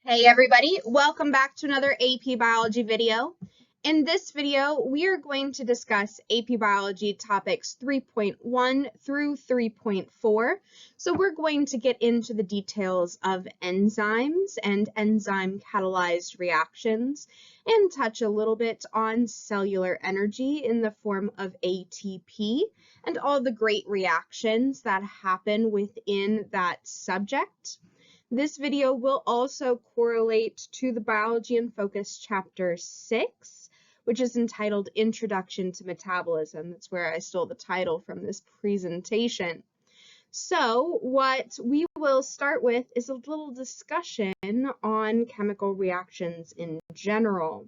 Hey everybody, welcome back to another AP Biology video. In this video, we are going to discuss AP Biology topics 3.1 through 3.4. So we're going to get into the details of enzymes and enzyme catalyzed reactions and touch a little bit on cellular energy in the form of ATP and all the great reactions that happen within that subject. This video will also correlate to the Biology in Focus Chapter 6, which is entitled Introduction to Metabolism. That's where I stole the title from this presentation. So what we will start with is a little discussion on chemical reactions in general.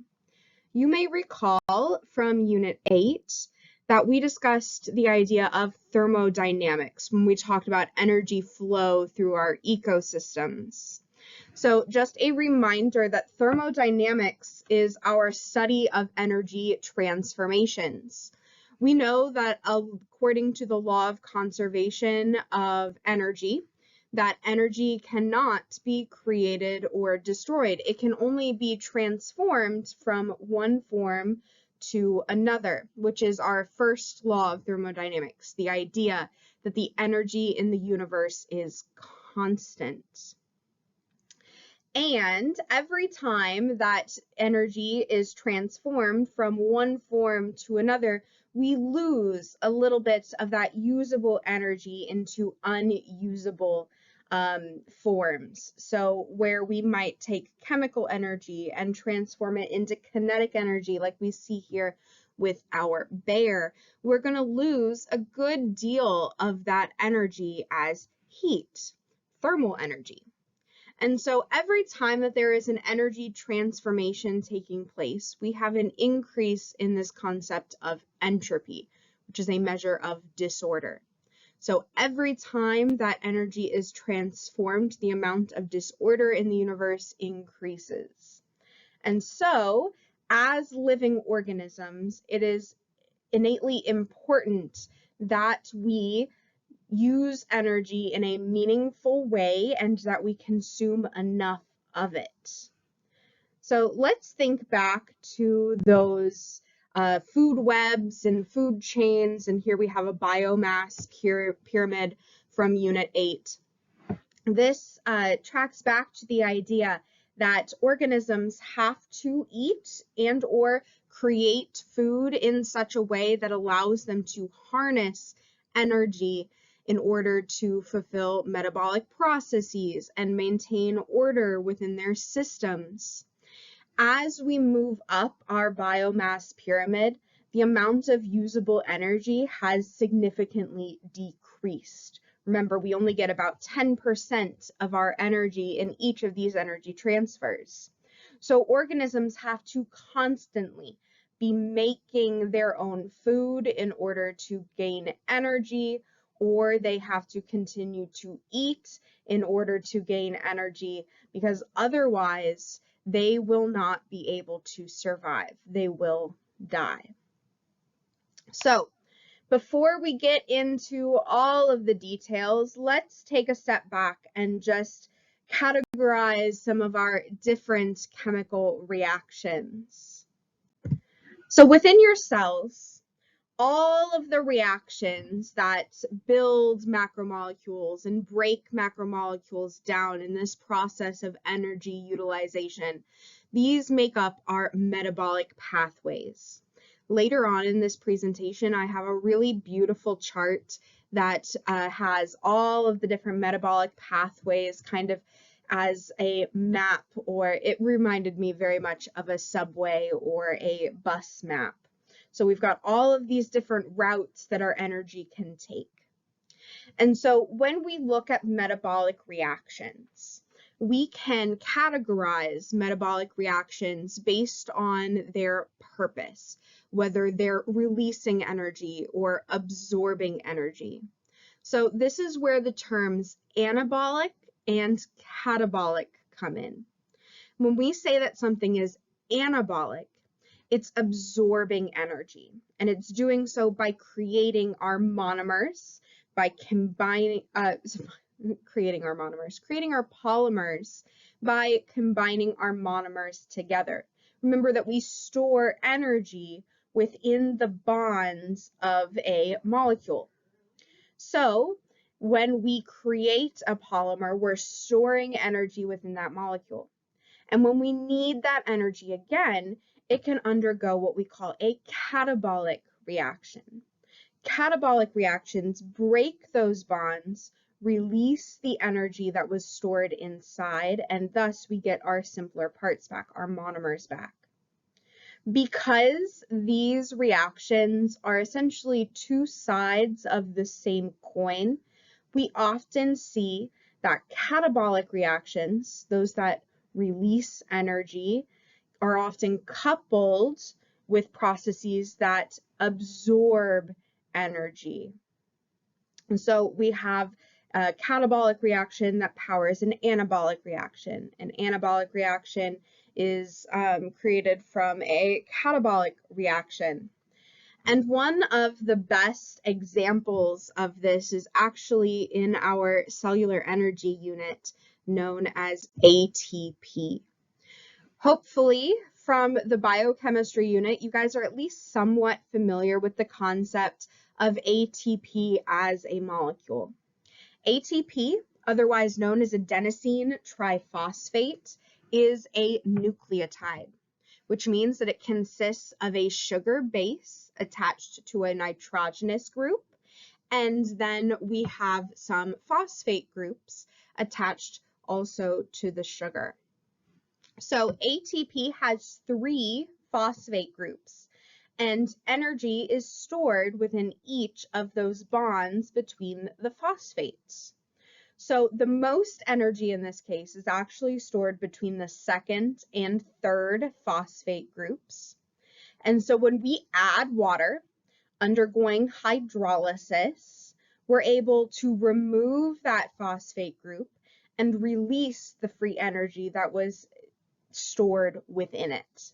You may recall from Unit 8 that we discussed the idea of thermodynamics when we talked about energy flow through our ecosystems. So just a reminder that thermodynamics is our study of energy transformations. We know that according to the law of conservation of energy, that energy cannot be created or destroyed. It can only be transformed from one form to another, which is our first law of thermodynamics, the idea that the energy in the universe is constant. And every time that energy is transformed from one form to another, we lose a little bit of that usable energy into unusable forms. So where we might take chemical energy and transform it into kinetic energy, like we see here with our bear, we're going to lose a good deal of that energy as heat, thermal energy. And so every time that there is an energy transformation taking place, we have an increase in this concept of entropy, which is a measure of disorder. So every time that energy is transformed, the amount of disorder in the universe increases. And so, as living organisms, it is innately important that we use energy in a meaningful way and that we consume enough of it. So let's think back to those food webs and food chains, and here we have a biomass pyramid from Unit 8. This tracks back to the idea that organisms have to eat and or create food in such a way that allows them to harness energy in order to fulfill metabolic processes and maintain order within their systems. As we move up our biomass pyramid, the amount of usable energy has significantly decreased. Remember, we only get about 10% of our energy in each of these energy transfers. So organisms have to constantly be making their own food in order to gain energy, or they have to continue to eat in order to gain energy, because otherwise they will not be able to survive. They will die. So before we get into all of the details, let's take a step back and just categorize some of our different chemical reactions. So within your cells, all of the reactions that build macromolecules and break macromolecules down in this process of energy utilization, these make up our metabolic pathways. Later on in this presentation, I have a really beautiful chart that has all of the different metabolic pathways kind of as a map, or it reminded me very much of a subway or a bus map. So we've got all of these different routes that our energy can take. And so when we look at metabolic reactions, we can categorize metabolic reactions based on their purpose, whether they're releasing energy or absorbing energy. So this is where the terms anabolic and catabolic come in. When we say that something is anabolic, it's absorbing energy, and it's doing so by creating our monomers, by creating our polymers, by combining our monomers together. Remember that we store energy within the bonds of a molecule. So when we create a polymer, we're storing energy within that molecule. And when we need that energy again, it can undergo what we call a catabolic reaction. Catabolic reactions break those bonds, release the energy that was stored inside, and thus we get our simpler parts back, our monomers back. Because these reactions are essentially two sides of the same coin, we often see that catabolic reactions, those that release energy, are often coupled with processes that absorb energy. And so we have a catabolic reaction that powers an anabolic reaction. An anabolic reaction is created from a catabolic reaction. And one of the best examples of this is actually in our cellular energy unit known as ATP. Hopefully, from the biochemistry unit, you guys are at least somewhat familiar with the concept of ATP as a molecule. ATP, otherwise known as adenosine triphosphate, is a nucleotide, which means that it consists of a sugar base attached to a nitrogenous group, and then we have some phosphate groups attached also to the sugar. So ATP has 3 phosphate groups, and energy is stored within each of those bonds between the phosphates. So the most energy in this case is actually stored between the second and third phosphate groups. And so when we add water undergoing hydrolysis, we're able to remove that phosphate group and release the free energy that was stored within it.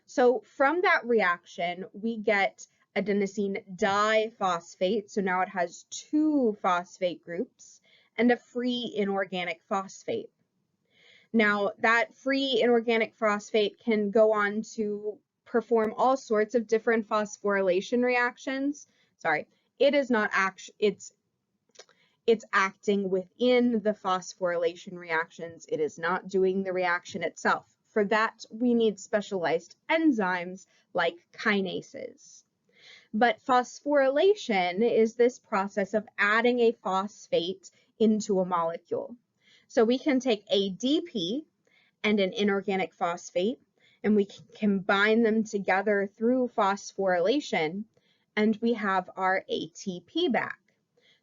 So from that reaction, we get adenosine diphosphate. So now it has 2 phosphate groups and a free inorganic phosphate. Now that free inorganic phosphate can go on to perform all sorts of different phosphorylation reactions. Sorry, it is not it's acting within the phosphorylation reactions. It is not doing the reaction itself. For that, we need specialized enzymes like kinases. But phosphorylation is this process of adding a phosphate into a molecule. So we can take ADP and an inorganic phosphate, and we can combine them together through phosphorylation, and we have our ATP back.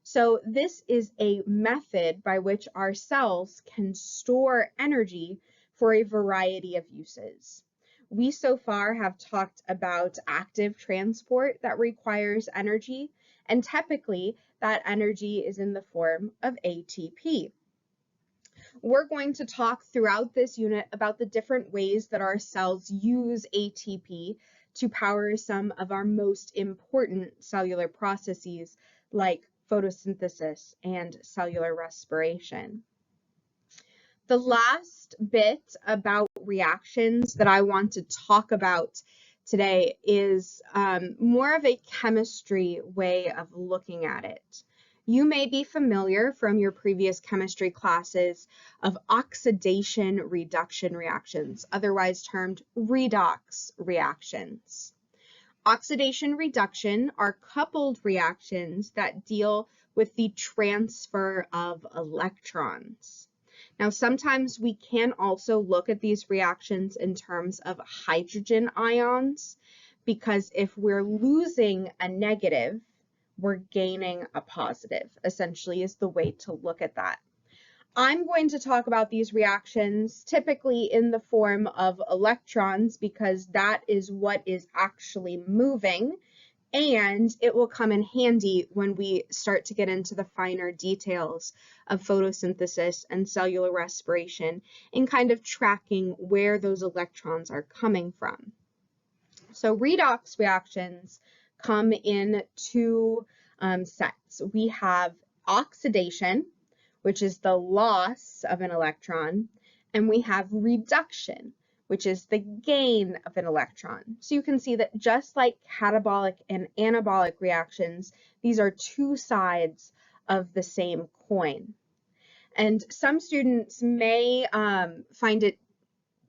So this is a method by which our cells can store energy for a variety of uses. We so far have talked about active transport that requires energy, and typically that energy is in the form of ATP. We're going to talk throughout this unit about the different ways that our cells use ATP to power some of our most important cellular processes like photosynthesis and cellular respiration. The last bit about reactions that I want to talk about today is more of a chemistry way of looking at it. You may be familiar from your previous chemistry classes of oxidation reduction reactions, otherwise termed redox reactions. Oxidation reduction are coupled reactions that deal with the transfer of electrons. Now, sometimes we can also look at these reactions in terms of hydrogen ions, because if we're losing a negative, we're gaining a positive, essentially is the way to look at that. I'm going to talk about these reactions typically in the form of electrons because that is what is actually moving, and it will come in handy when we start to get into the finer details of photosynthesis and cellular respiration and kind of tracking where those electrons are coming from. So redox reactions come in 2 sets. We have oxidation, which is the loss of an electron, And we have reduction, which is the gain of an electron. So you can see that just like catabolic and anabolic reactions, these are two sides of the same coin. And some students may find it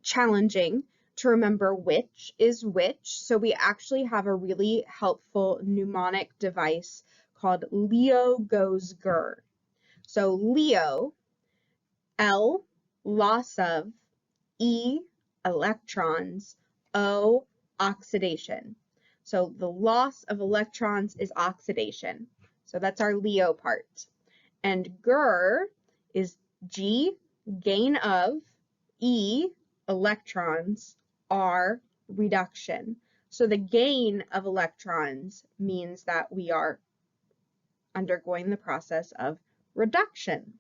challenging to remember which is which. So we actually have a really helpful mnemonic device called Leo goes Gur. So Leo, L, loss of, E, electrons, O, oxidation. So the loss of electrons is oxidation. So that's our Leo part. And Gur is G, gain of, E, electrons, R, reduction. So the gain of electrons means that we are undergoing the process of reduction.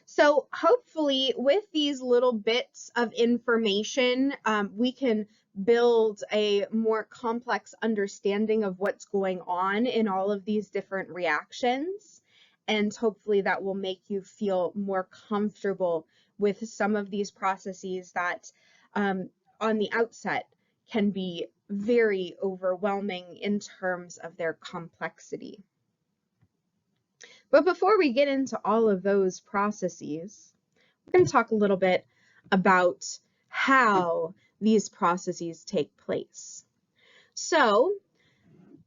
So hopefully with these little bits of information, we can build a more complex understanding of what's going on in all of these different reactions. And hopefully that will make you feel more comfortable with some of these processes that on the outset can be very overwhelming in terms of their complexity. But before we get into all of those processes, we're going to talk a little bit about how these processes take place. So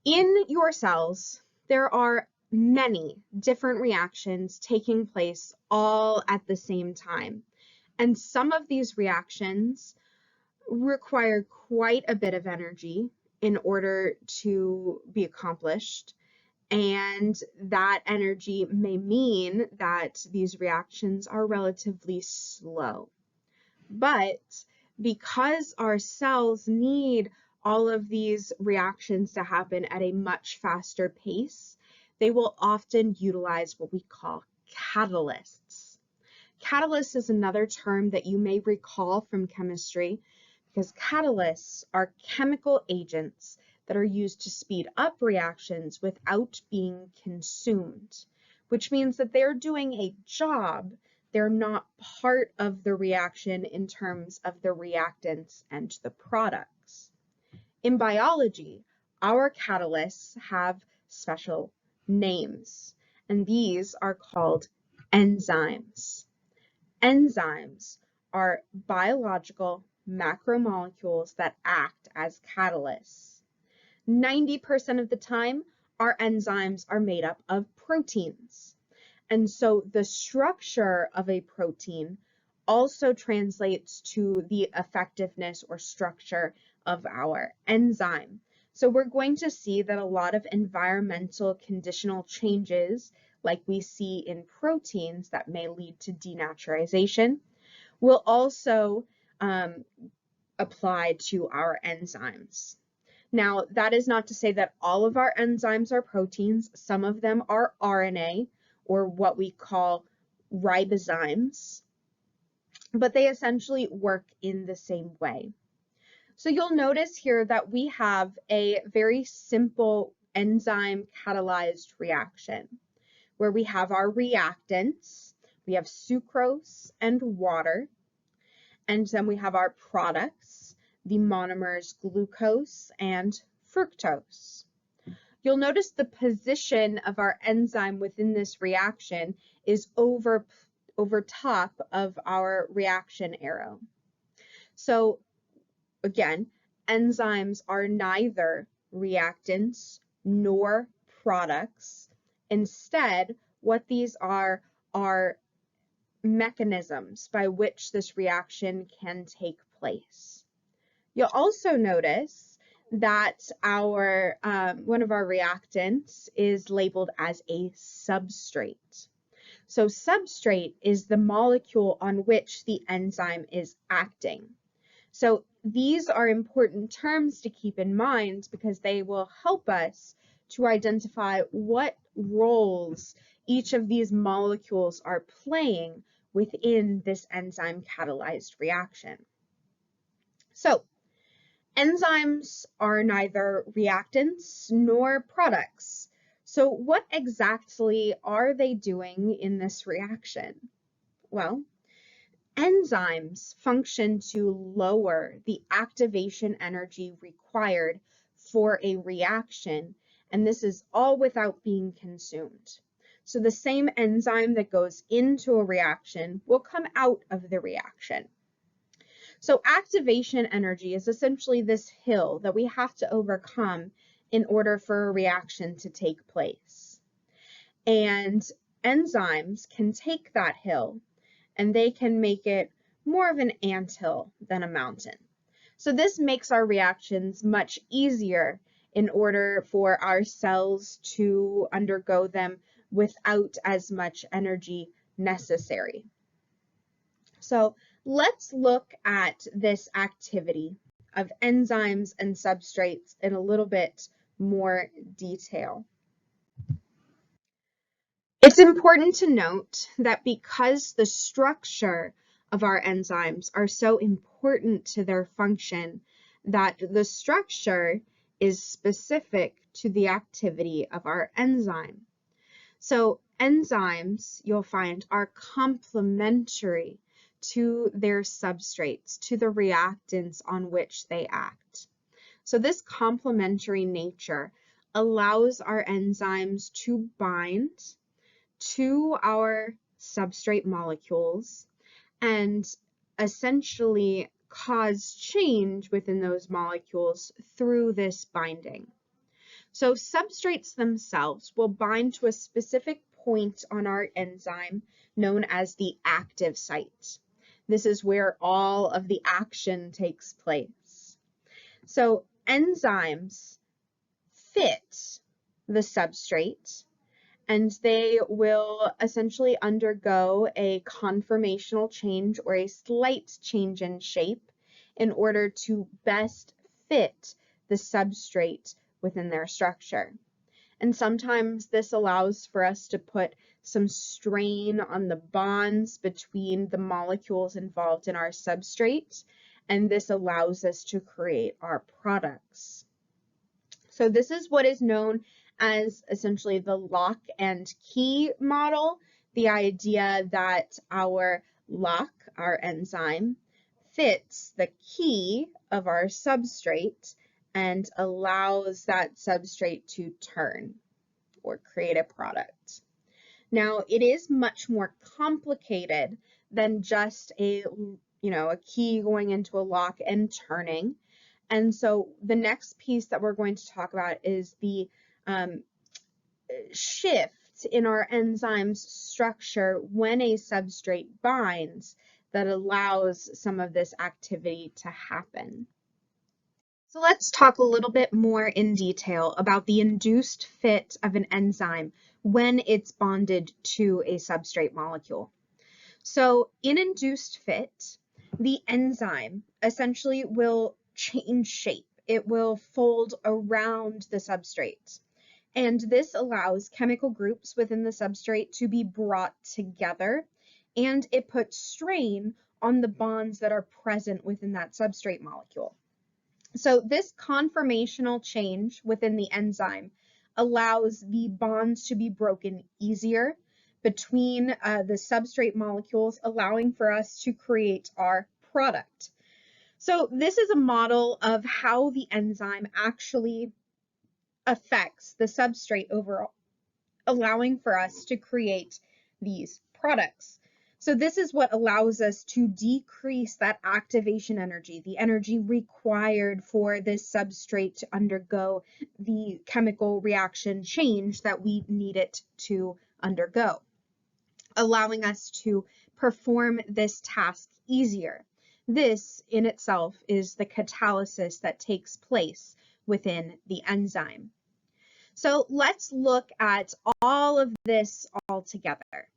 in your cells, there are many different reactions taking place all at the same time. And some of these reactions require quite a bit of energy in order to be accomplished. And that energy may mean that these reactions are relatively slow. But because our cells need all of these reactions to happen at a much faster pace, they will often utilize what we call catalysts. Catalyst is another term that you may recall from chemistry, because catalysts are chemical agents that are used to speed up reactions without being consumed, which means that they're doing a job. They're not part of the reaction in terms of the reactants and the products. In biology, our catalysts have special names, and these are called enzymes. Enzymes are biological macromolecules that act as catalysts. 90% of the time, our enzymes are made up of proteins. And so the structure of a protein also translates to the effectiveness or structure of our enzyme. So we're going to see that a lot of environmental conditional changes, like we see in proteins that may lead to denaturalization, will also apply to our enzymes. Now, that is not to say that all of our enzymes are proteins. Some of them are RNA, or what we call ribozymes, but they essentially work in the same way. So you'll notice here that we have a very simple enzyme catalyzed reaction where we have our reactants, we have sucrose and water, and then we have our products, the monomers glucose and fructose. You'll notice the position of our enzyme within this reaction is over top of our reaction arrow. So again, enzymes are neither reactants nor products. Instead, what these are mechanisms by which this reaction can take place. You'll also notice that our one of our reactants is labeled as a substrate. So substrate is the molecule on which the enzyme is acting. So these are important terms to keep in mind because they will help us to identify what roles each of these molecules are playing within this enzyme catalyzed reaction. So enzymes are neither reactants nor products. So what exactly are they doing in this reaction? Well, Enzymes function to lower the activation energy required for a reaction, and this is all without being consumed. So the same enzyme that goes into a reaction will come out of the reaction. So activation energy is essentially this hill that we have to overcome in order for a reaction to take place. And enzymes can take that hill and they can make it more of an anthill than a mountain. So this makes our reactions much easier in order for our cells to undergo them without as much energy necessary. So let's look at this activity of enzymes and substrates in a little bit more detail. It's important to note that because the structure of our enzymes are so important to their function, that the structure is specific to the activity of our enzyme. So enzymes, you'll find, are complementary to their substrates, to the reactants on which they act. So this complementary nature allows our enzymes to bind to our substrate molecules and essentially cause change within those molecules through this binding. So substrates themselves will bind to a specific point on our enzyme known as the active site. This is where all of the action takes place. So enzymes fit the substrate and they will essentially undergo a conformational change or a slight change in shape in order to best fit the substrate within their structure. And sometimes this allows for us to put some strain on the bonds between the molecules involved in our substrate, and this allows us to create our products. So this is what is known as essentially the lock and key model, the idea that our lock, our enzyme, fits the key of our substrate and allows that substrate to turn or create a product. Now, it is much more complicated than just a key going into a lock and turning. And so the next piece that we're going to talk about is the shift in our enzyme's structure when a substrate binds that allows some of this activity to happen. So let's talk a little bit more in detail about the induced fit of an enzyme when it's bonded to a substrate molecule. So in induced fit, the enzyme essentially will change shape. It will fold around the substrate. And this allows chemical groups within the substrate to be brought together, and it puts strain on the bonds that are present within that substrate molecule. So this conformational change within the enzyme allows the bonds to be broken easier between the substrate molecules, allowing for us to create our product. So this is a model of how the enzyme actually affects the substrate overall, allowing for us to create these products. So this is what allows us to decrease that activation energy, the energy required for this substrate to undergo the chemical reaction change that we need it to undergo, allowing us to perform this task easier. This in itself is the catalysis that takes place within the enzyme. So let's look at all of this all together.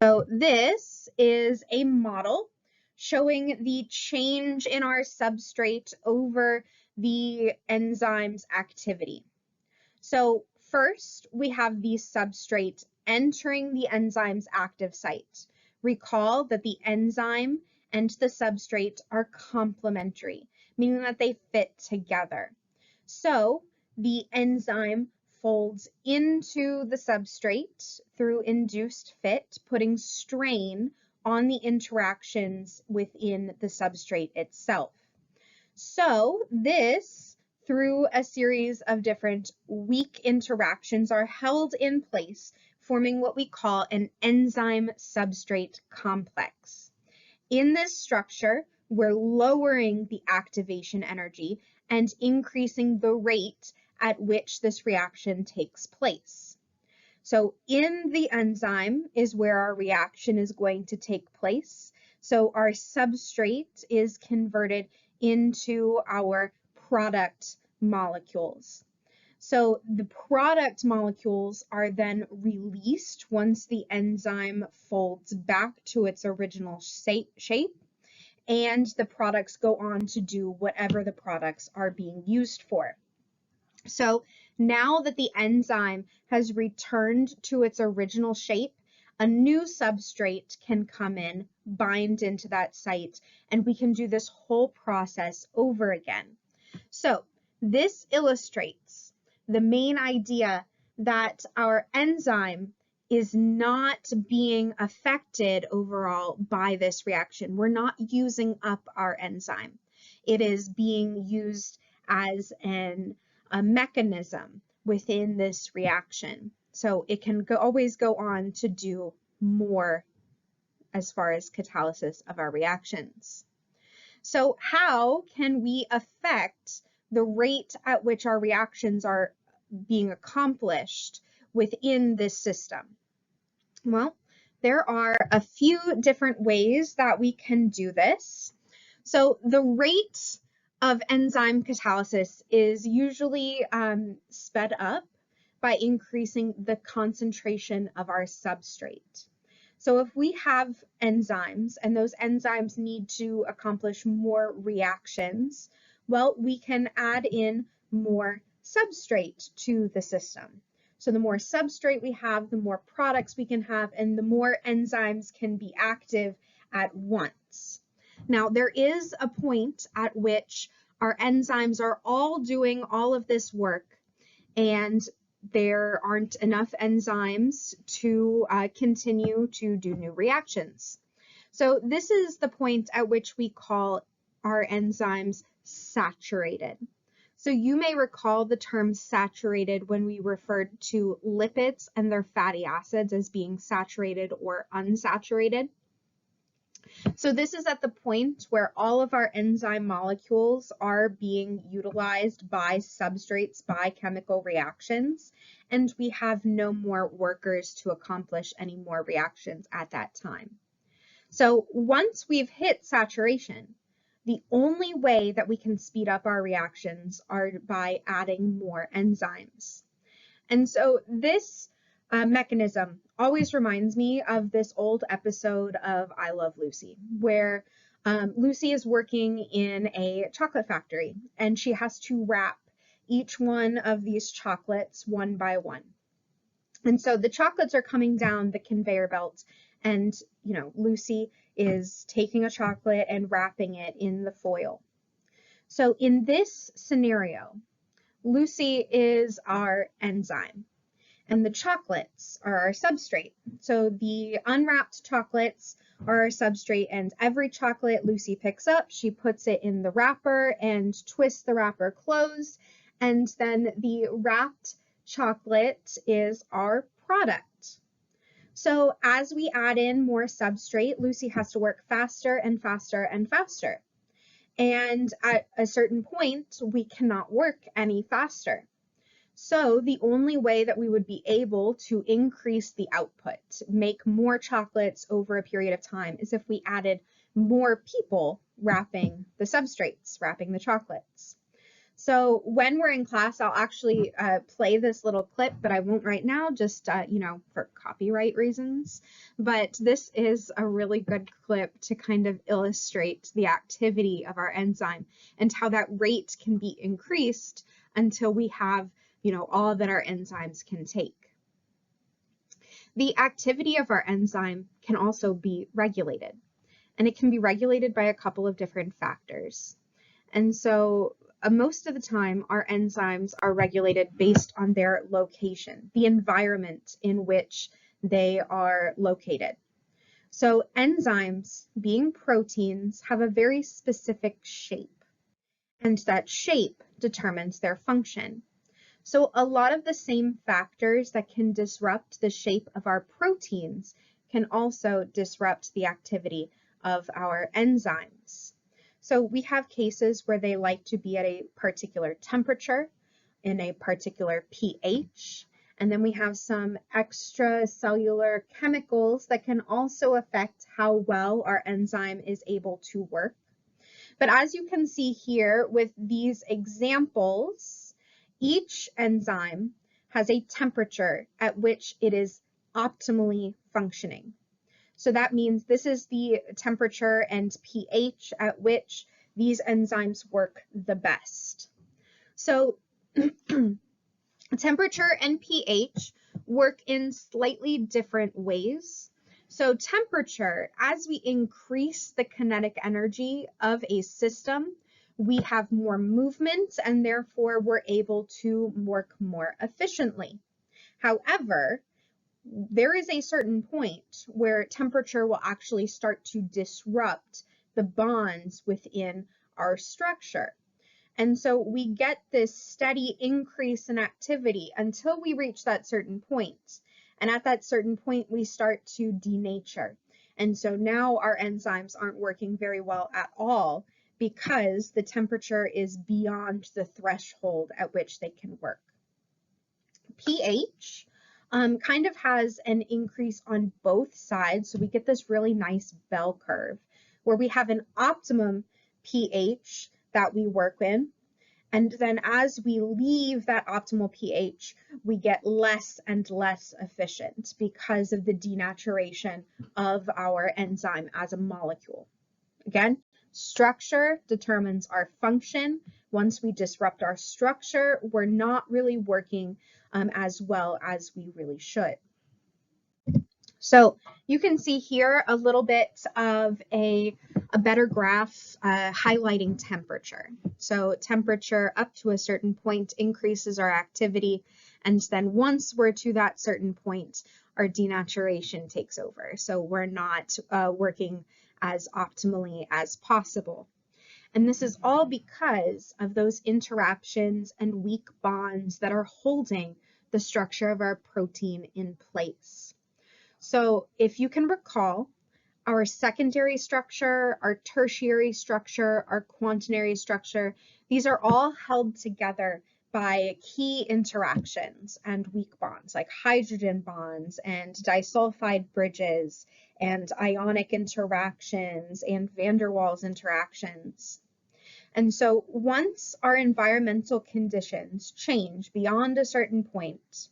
So this is a model showing the change in our substrate over the enzyme's activity. So first, we have the substrate entering the enzyme's active site. Recall that the enzyme and the substrate are complementary, meaning that they fit together. So the enzyme folds into the substrate through induced fit, putting strain on the interactions within the substrate itself. So this, through a series of different weak interactions, are held in place, forming what we call an enzyme substrate complex. In this structure, we're lowering the activation energy and increasing the rate at which this reaction takes place. So in the enzyme is where our reaction is going to take place. So our substrate is converted into our product molecules. So the product molecules are then released once the enzyme folds back to its original shape, and the products go on to do whatever the products are being used for. So now that the enzyme has returned to its original shape, a new substrate can come in, bind into that site, and we can do this whole process over again. So this illustrates the main idea that our enzyme is not being affected overall by this reaction. We're not using up our enzyme. It is being used as a mechanism within this reaction. So it can always go on to do more as far as catalysis of our reactions. So how can we affect the rate at which our reactions are being accomplished within this system? Well, there are a few different ways that we can do this. So the rate of enzyme catalysis is usually sped up by increasing the concentration of our substrate. So if we have enzymes and those enzymes need to accomplish more reactions, well, we can add in more substrate to the system. So the more substrate we have, the more products we can have, and the more enzymes can be active at once. Now, there is a point at which our enzymes are all doing all of this work, and there aren't enough enzymes to continue to do new reactions. So this is the point at which we call our enzymes saturated. So you may recall the term saturated when we referred to lipids and their fatty acids as being saturated or unsaturated. So this is at the point where all of our enzyme molecules are being utilized by substrates by chemical reactions, and we have no more workers to accomplish any more reactions at that time. So once we've hit saturation, the only way that we can speed up our reactions are by adding more enzymes. And so this mechanism always reminds me of this old episode of I Love Lucy, where Lucy is working in a chocolate factory, and she has to wrap each one of these chocolates one by one. And so the chocolates are coming down the conveyor belt, and Lucy is taking a chocolate and wrapping it in the foil. So in this scenario, Lucy is our enzyme, and the chocolates are our substrate. So the unwrapped chocolates are our substrate, and every chocolate Lucy picks up, she puts it in the wrapper and twists the wrapper closed, and then the wrapped chocolate is our product. So as we add in more substrate, Lucy has to work faster and faster and faster. And at a certain point, we cannot work any faster. So the only way that we would be able to increase the output, make more chocolates over a period of time, is if we added more people wrapping the substrates, wrapping the chocolates. So when we're in class, I'll actually play this little clip, but I won't right now, just, for copyright reasons. But this is a really good clip to kind of illustrate the activity of our enzyme and how that rate can be increased until we have, all that our enzymes can take. The activity of our enzyme can also be regulated, and it can be regulated by a couple of different factors. And so most of the time, our enzymes are regulated based on their location, the environment in which they are located. So enzymes, being proteins, have a very specific shape, and that shape determines their function. So a lot of the same factors that can disrupt the shape of our proteins can also disrupt the activity of our enzymes. So we have cases where they like to be at a particular temperature, in a particular pH, and then we have some extracellular chemicals that can also affect how well our enzyme is able to work. But as you can see here with these examples, each enzyme has a temperature at which it is optimally functioning. So that means this is the temperature and pH at which these enzymes work the best. So temperature and pH work in slightly different ways. So temperature, as we increase the kinetic energy of a system, we have more movement and therefore we're able to work more efficiently. However, there is a certain point where temperature will actually start to disrupt the bonds within our structure. And so we get this steady increase in activity until we reach that certain point. And at that certain point, we start to denature. And so now our enzymes aren't working very well at all because the temperature is beyond the threshold at which they can work. pH kind of has an increase on both sides. So we get this really nice bell curve where we have an optimum pH that we work in. And then as we leave that optimal pH, we get less and less efficient because of the denaturation of our enzyme as a molecule. Again, structure determines our function. Once we disrupt our structure, we're not really working as well as we really should. So you can see here a little bit of a better graph highlighting temperature. So temperature up to a certain point increases our activity, and then once we're to that certain point, our denaturation takes over. So we're not working as optimally as possible. And this is all because of those interactions and weak bonds that are holding the structure of our protein in place. So if you can recall, our secondary structure, our tertiary structure, our quaternary structure, these are all held together by key interactions and weak bonds like hydrogen bonds and disulfide bridges and ionic interactions and van der Waals interactions. And so once our environmental conditions change beyond a certain point,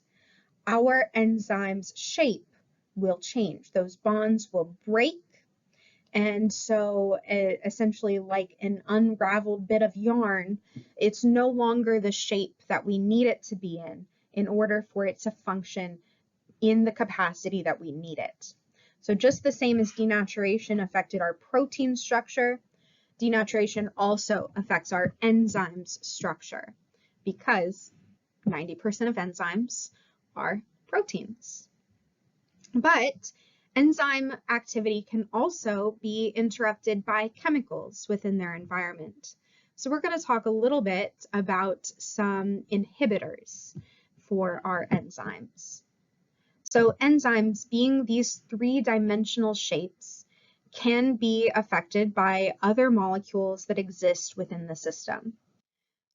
our enzyme's shape will change. Those bonds will break. And so essentially like an unraveled bit of yarn, it's no longer the shape that we need it to be in order for it to function in the capacity that we need it. So just the same as denaturation affected our protein structure, denaturation also affects our enzymes structure because 90% of enzymes are proteins. But enzyme activity can also be interrupted by chemicals within their environment. So we're going to talk a little bit about some inhibitors for our enzymes. So enzymes, being these three-dimensional shapes, can be affected by other molecules that exist within the system.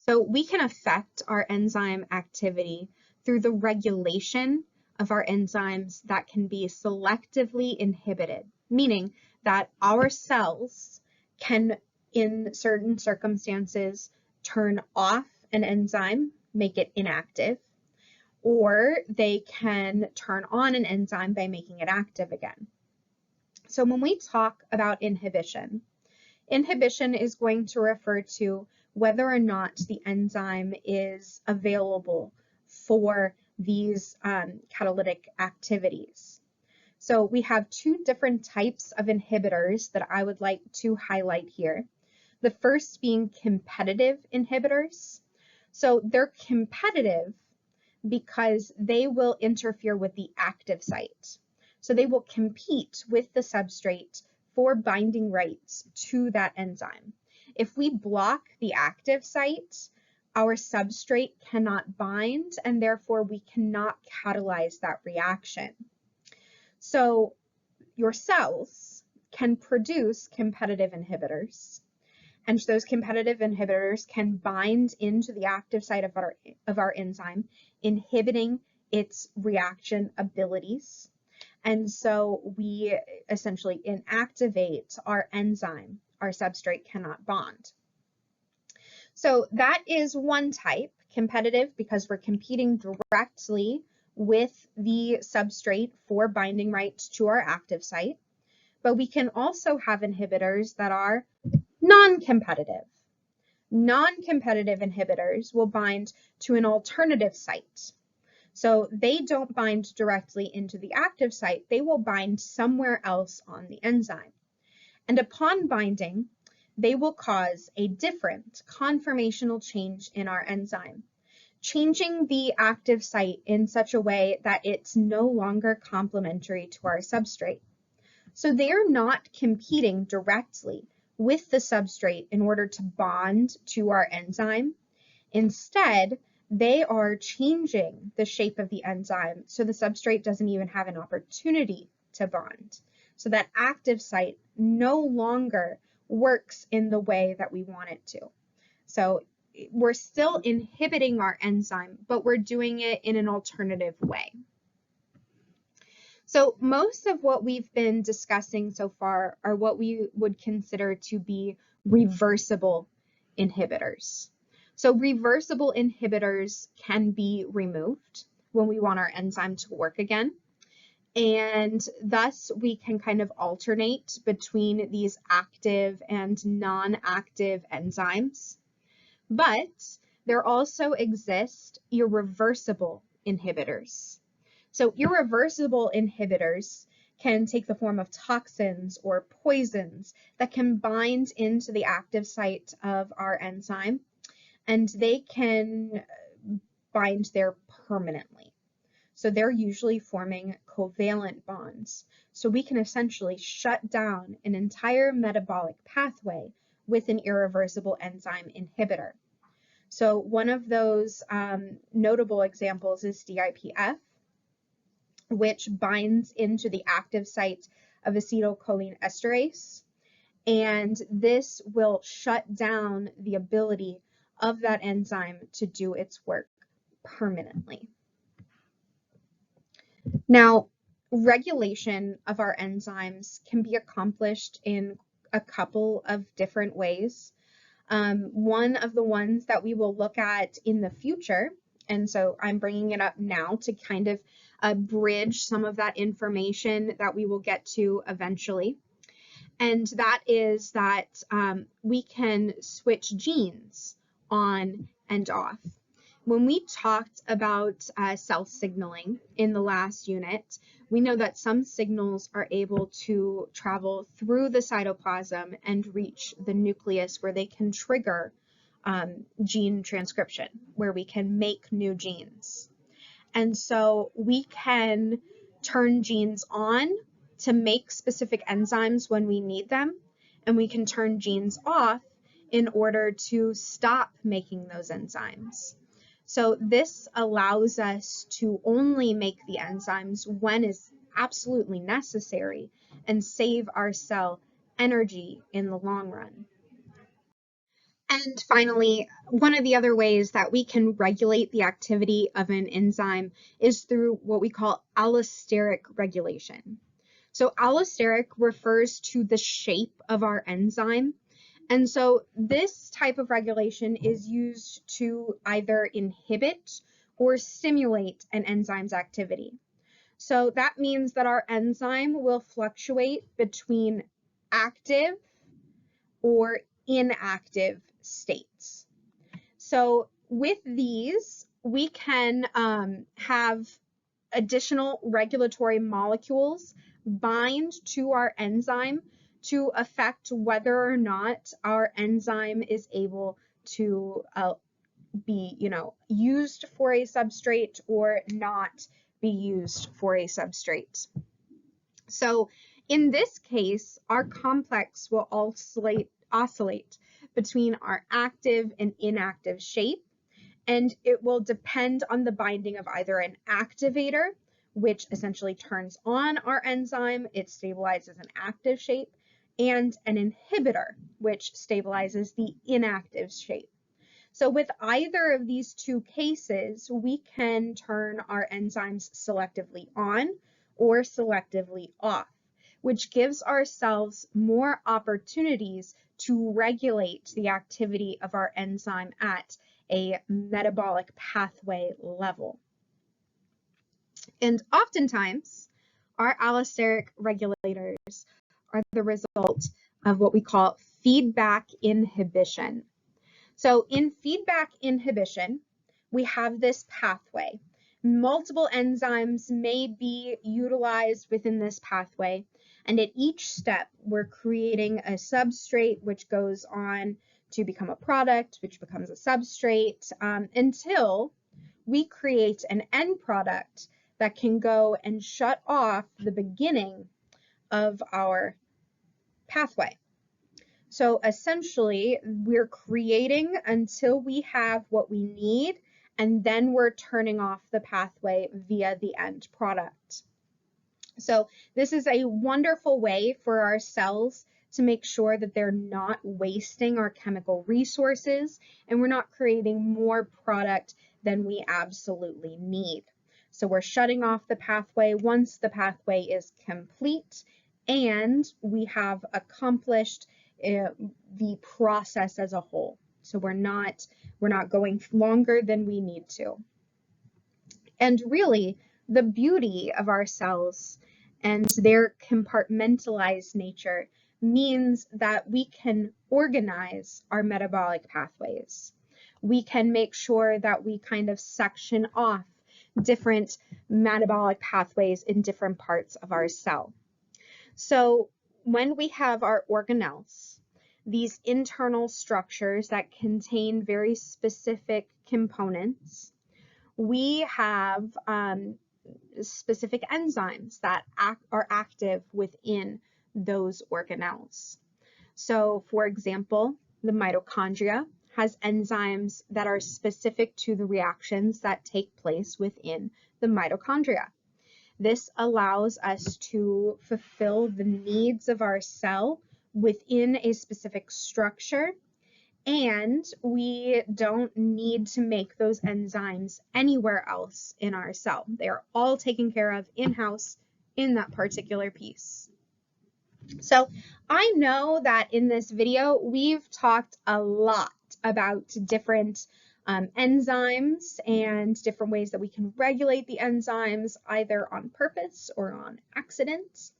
So we can affect our enzyme activity through the regulation of our enzymes that can be selectively inhibited, meaning that our cells can, in certain circumstances, turn off an enzyme, make it inactive, or they can turn on an enzyme by making it active again. So when we talk about inhibition, inhibition is going to refer to whether or not the enzyme is available for these catalytic activities. So we have two different types of inhibitors that I would like to highlight here. The first being competitive inhibitors. So they're competitive because they will interfere with the active site. So they will compete with the substrate for binding rights to that enzyme. If we block the active site, our substrate cannot bind, and therefore we cannot catalyze that reaction. So your cells can produce competitive inhibitors, and those competitive inhibitors can bind into the active site of our enzyme, inhibiting its reaction abilities. And so we essentially inactivate our enzyme. Our substrate cannot bond. So that is one type, competitive, because we're competing directly with the substrate for binding rights to our active site. But we can also have inhibitors that are non-competitive. Non-competitive inhibitors will bind to an alternative site. So they don't bind directly into the active site, they will bind somewhere else on the enzyme. And upon binding, they will cause a different conformational change in our enzyme, changing the active site in such a way that it's no longer complementary to our substrate. So they're not competing directly with the substrate in order to bond to our enzyme. Instead, they are changing the shape of the enzyme so the substrate doesn't even have an opportunity to bond. So that active site no longer works in the way that we want it to. So we're still inhibiting our enzyme, but we're doing it in an alternative way. So most of what we've been discussing so far are what we would consider to be reversible inhibitors. So reversible inhibitors can be removed when we want our enzyme to work again. And thus we can kind of alternate between these active and non-active enzymes. But there also exist irreversible inhibitors. So irreversible inhibitors can take the form of toxins or poisons that can bind into the active site of our enzyme, and they can bind there permanently. So they're usually forming covalent bonds. So we can essentially shut down an entire metabolic pathway with an irreversible enzyme inhibitor. So one of those notable examples is DIPF, which binds into the active site of acetylcholine esterase. And this will shut down the ability of that enzyme to do its work permanently. Now, regulation of our enzymes can be accomplished in a couple of different ways. One of the ones that we will look at in the future, and so I'm bringing it up now to kind of bridge some of that information that we will get to eventually. And that is that we can switch genes on and off. When we talked about cell signaling in the last unit, we know that some signals are able to travel through the cytoplasm and reach the nucleus where they can trigger gene transcription, where we can make new genes. And so we can turn genes on to make specific enzymes when we need them, and we can turn genes off in order to stop making those enzymes. So this allows us to only make the enzymes when is absolutely necessary and save our cell energy in the long run. And finally, one of the other ways that we can regulate the activity of an enzyme is through what we call allosteric regulation. So allosteric refers to the shape of our enzyme. And so this type of regulation is used to either inhibit or stimulate an enzyme's activity. So that means that our enzyme will fluctuate between active or inactive states. So with these, we can have additional regulatory molecules bind to our enzyme to affect whether or not our enzyme is able to be, used for a substrate or not be used for a substrate. So in this case, our complex will oscillate between our active and inactive shape, and it will depend on the binding of either an activator, which essentially turns on our enzyme, it stabilizes an active shape, and an inhibitor, which stabilizes the inactive shape. So with either of these two cases, we can turn our enzymes selectively on or selectively off, which gives ourselves more opportunities to regulate the activity of our enzyme at a metabolic pathway level. And oftentimes, our allosteric regulators are the result of what we call feedback inhibition. So in feedback inhibition, we have this pathway. Multiple enzymes may be utilized within this pathway, and at each step, we're creating a substrate which goes on to become a product, which becomes a substrate, until we create an end product that can go and shut off the beginning of our pathway. So essentially, we're creating until we have what we need, and then we're turning off the pathway via the end product. So this is a wonderful way for our cells to make sure that they're not wasting our chemical resources and we're not creating more product than we absolutely need. So we're shutting off the pathway once the pathway is complete and we have accomplished the process as a whole. So we're not going longer than we need to. And really, the beauty of our cells and their compartmentalized nature means that we can organize our metabolic pathways. We can make sure that we kind of section off different metabolic pathways in different parts of our cell. So when we have our organelles, these internal structures that contain very specific components, we have specific enzymes that are active within those organelles. So for example, the mitochondria has enzymes that are specific to the reactions that take place within the mitochondria. This allows us to fulfill the needs of our cell within a specific structure, and we don't need to make those enzymes anywhere else in our cell. They are all taken care of in-house in that particular piece. So I know that in this video, we've talked a lot about different enzymes and different ways that we can regulate the enzymes either on purpose or on accident.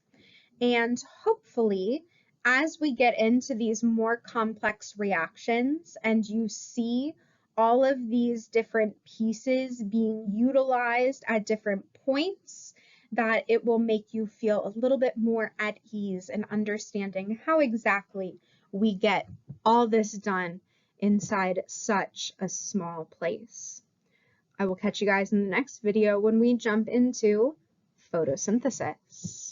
And hopefully, as we get into these more complex reactions and you see all of these different pieces being utilized at different points, that it will make you feel a little bit more at ease in understanding how exactly we get all this done inside such a small place. I will catch you guys in the next video when we jump into photosynthesis.